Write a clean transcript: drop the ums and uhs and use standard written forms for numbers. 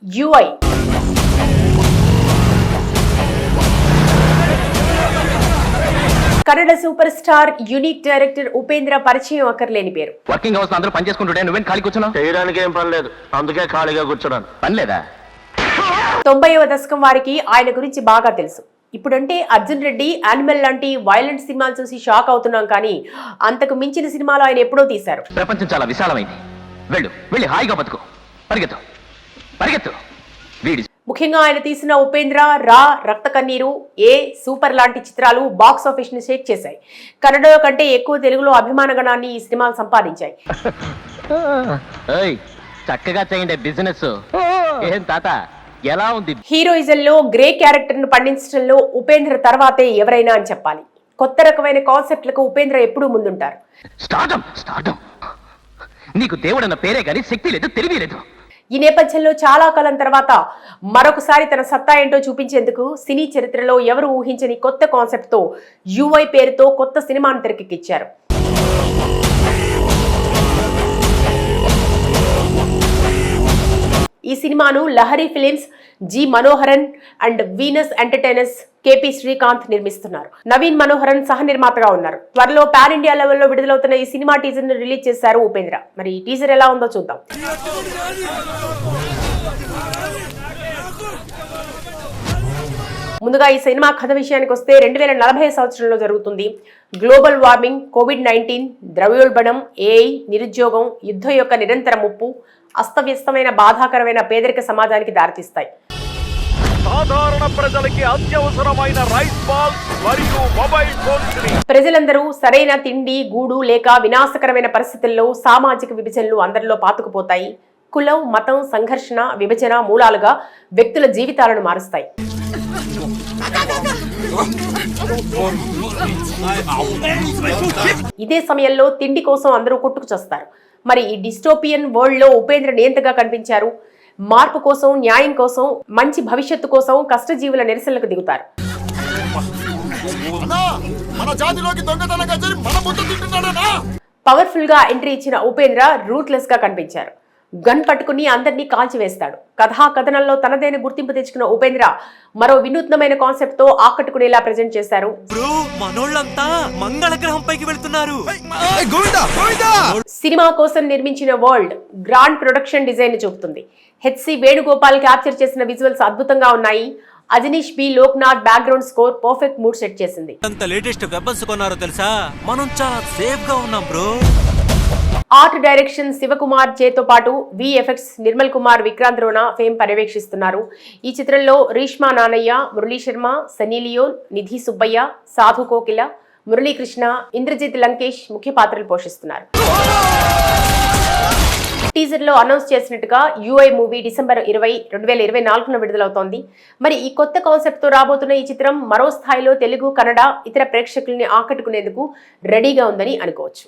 UI. Kannada super star unique director Upendra పరిచయం అక్కర్లేని పేరు. వర్కింగ్ అవర్స్ అందరూ పని చేసుకుంటుంటే నువ్వేం ఖాళీ కూర్చున్నావు? చేయడానికి ఏం పని లేదు, అందుకే ఖాళీగా కూర్చున్నాను. పని లేదా? 90వ దశకం వారికి ఆయన గురించి బాగా తెలుసు. ఇప్పుడంటే అర్జున్ రెడ్డి, యానిమల్ లాంటి వైలెంట్ సినిమాలు చూసి షాక్ అవుతున్నాం, కానీ అంతకు మించిన సినిమాలు ఆయన ఎప్పుడో తీశారు. ప్రపంచం చాలా విశాలమైంది, వెళ్ళి హాయిగా బతుకు, పరిగెత్తు పరిగెత్తు. వీడి ముఖ్యంగా ఆయన తీసిన ఉపేంద్ర, రా, రక్త కన్నీరు, ఏ, సూపర్ లాంటి చిత్రాలు బాక్స్ ఆఫీస్ ని షేక్ చేశాయి. కన్నడ కంటే ఎక్కువ తెలుగులో అభిమాన గణాన్ని ఈ సినిమాలు సంపాదించాయి. చక్కగా చేయండి బిజినెస్. ఏం తాత ఎలా ఉంది? హీరోయిజంలో గ్రే క్యారెక్టర్ ను పండించడంలో ఉపేంద్ర తర్వాతే ఎవరైనా అని చెప్పాలి. కొత్త రకమైన కాన్సెప్ట్లకు ఉపేంద్ర ఎప్పుడూ ముందుంటారు. స్టార్టం. నీకు దేవుడన్న పేరే గాని శక్తి లేదు, తెలివి లేదు. ఈ నేపథ్యంలో చాలా కాలం తర్వాత మరొకసారి తన సత్తా ఏంటో చూపించేందుకు సినీ చరిత్రలో ఎవరు ఊహించని కొత్త కాన్సెప్ట్ తో యుఐ పేరుతో కొత్త సినిమాను తెరకెక్కించారు. ఈ సినిమాను Lahari films, G Manoharan and Venus entertainers, KP Srikanth నిర్మిస్తున్నారు. నవీన్ మనోహరన్ సహ నిర్మాతగా ఉన్నారు. త్వరలో పాన్ ఇండియా లెవెల్లో విడుదలవుతున్న ఈ సినిమా టీజర్ ను రిలీజ్ చేశారు ఉపేంద్ర. మరి ఈ టీజర్ ఎలా ఉందో చూద్దాం. ముందుగా ఈ సినిమా కథ విషయానికి వస్తే 2040 సంవత్సరంలో జరుగుతుంది. గ్లోబల్ వార్మింగ్, కోవిడ్-19, ద్రవ్యోల్బణం, ఏఐ, నిరుద్యోగం, యుద్ధం యొక్క నిరంతర ముప్పు అస్తవ్యస్తమైన బాధాకరమైన పేదరిక సమాజానికి దారితీస్తాయి. సాధారణ ప్రజలకి అత్యవసరమైన రైస్ బాల్స్ మరియు మొబైల్ ఫోన్స్ ని ప్రజలందరూ సరైన తిండి, గూడు లేక వినాశకరమైన పరిస్థితుల్లో సామాజిక విభజనలు అందరిలో పాతుకుపోతాయి. కులం, మతం, సంఘర్షణ, విభజన మూలాలుగా వ్యక్తుల జీవితాలను మారుస్తాయి. ఇదే సమయంలో తిండి కోసం అందరూ కొట్టుకు చస్తారు. మరి ఈ డిస్టోపియన్ వరల్డ్ లో ఉపేంద్ర నియంతగా కనిపించారు. మార్పు కోసం, న్యాయం కోసం, మంచి భవిష్యత్తు కోసం కష్టజీవుల నిరసనలకు దిగుతారు. పవర్ఫుల్ గా ఎంట్రీ ఇచ్చిన ఉపేంద్ర రూట్లెస్ గా కనిపించారు. గన్ పట్టుకుని అందరినీ కాల్చివేస్తాడు. కథా కథనంలో తనదైన గుర్తింపు తెచ్చుకున్న ఉపేంద్ర మరో వినూత్నమైన కాన్సెప్ట్ తో ఆకట్టుకునేలా ప్రెజెంట్ చేశారు. సినిమా కోసం నిర్మించిన వరల్డ్ గ్రాండ్ ప్రొడక్షన్ డిజైన్ చూపుతుంది. హెచ్సి వేణుగోపాల్ క్యాప్చర్ చేసిన విజువల్స్ అద్భుతంగా ఉన్నాయి. Ajaneesh B Loknath background score perfect mood set చేసింది. ఆర్ట్ డైరెక్షన్ శివకుమార్ చేతో పాటు విఎఫ్ఎక్స్ నిర్మల్ కుమార్, విక్రాంత్ రోనా ఫేమ్ పర్యవేక్షిస్తున్నారు. ఈ చిత్రంలో రీష్మా నానయ్య, మురళీ శర్మ, సన్నీ లియోన్, నిధి సుబ్బయ్య, సాధు కోకిల, మురళీకృష్ణ, ఇంద్రజిత్ లంకేష్ ముఖ్య పాత్రలు పోషిస్తున్నారు. టీజర్ లో అనౌన్స్ చేసినట్టుగా యుఐ మూవీ డిసెంబర్ 20, 2024 విడుదలవుతోంది. మరి ఈ కొత్త కాన్సెప్ట్ తో రాబోతున్న ఈ చిత్రం మరో స్థాయిలో తెలుగు, కన్నడ, ఇతర ప్రేక్షకుల్ని ఆకట్టుకునేందుకు రెడీగా ఉందని అనుకోవచ్చు.